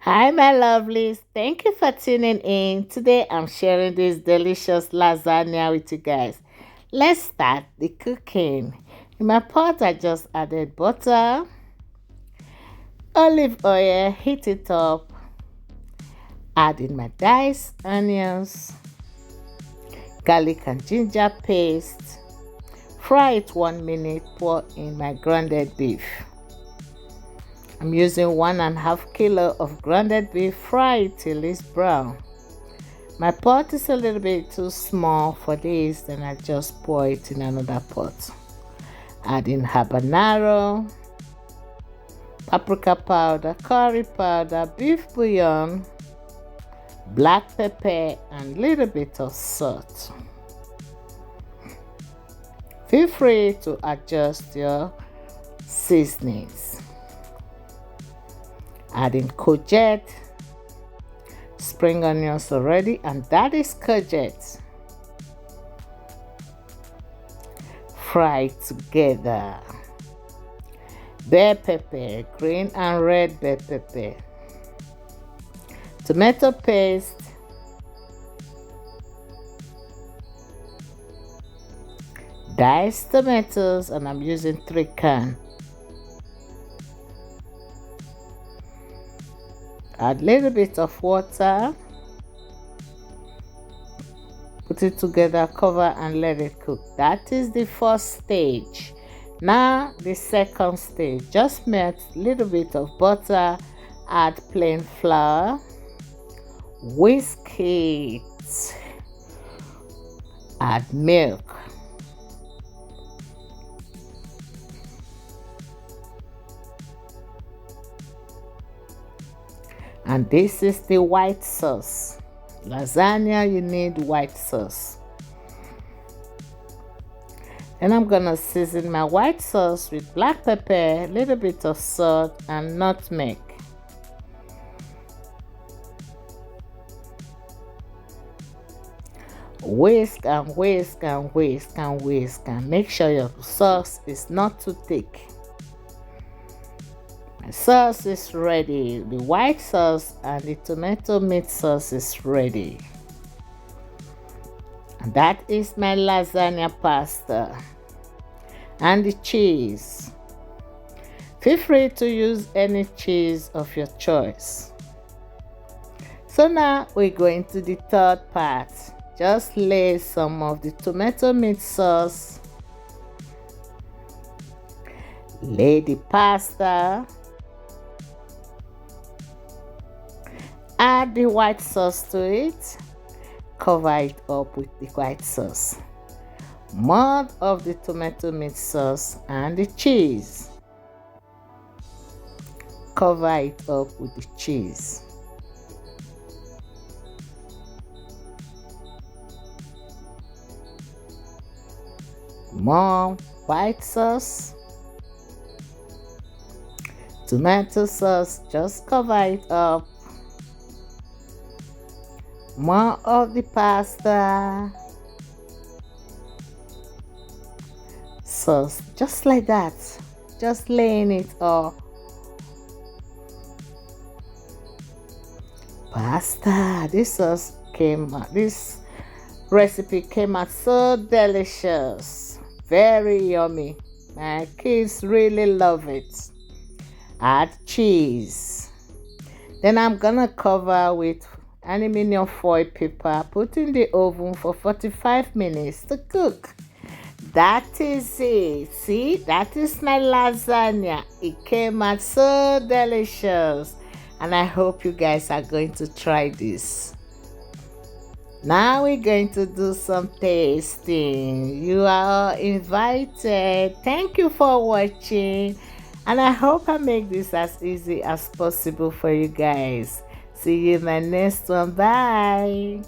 Hi, my lovelies. Thank you for tuning in. Today, I'm sharing this delicious lasagna with you guys. Let's start the cooking. In my pot, I just added butter, olive oil, heat it up, add in my diced onions, garlic and ginger paste, fry it 1 minute, pour in my grounded beef. I'm using 1.5 kilo of grounded beef. Fry it till it's brown. My pot is a little bit too small for this, then I just pour it in another pot. Add in habanero, paprika powder, curry powder, beef bouillon, black pepper, and a little bit of salt. Feel free to adjust your seasonings. Add in courgette, spring onions already, and that is courgette. Fry together. Bell pepper, green and red bell pepper. Tomato paste. Diced tomatoes, and I'm using 3 cans. Add a little bit of water, put it together, cover and let it cook. That is the first stage. Now the second stage, just melt a little bit of butter, add plain flour, whisk it, add milk. And this is the white sauce. Lasagna, you need white sauce. And I'm gonna season my white sauce with black pepper, a little bit of salt, and nutmeg. Whisk and whisk and whisk and whisk, and make sure your sauce is not too thick. My sauce is ready. The white sauce and the tomato meat sauce is ready. And that is my lasagna pasta. And the cheese. Feel free to use any cheese of your choice. So now we're going to the third part. Just lay some of the tomato meat sauce. Lay the pasta. Add the white sauce to it. Cover it up with the white sauce. More of the tomato meat sauce and the cheese. Cover it up with the cheese. More white sauce. Tomato sauce, just cover it up. More of the pasta sauce, just like that, just laying it up. Pasta, this recipe came out so delicious, very yummy. My kids really love it. Add cheese. Then I'm gonna cover with aluminum foil paper, put in the oven for 45 minutes to cook. That is it. See, that is my lasagna. It came out so delicious, and I hope you guys are going to try this. Now we're going to do some tasting. You are all invited. Thank you for watching, and I hope I make this as easy as possible for you guys. See you in my next one. Bye.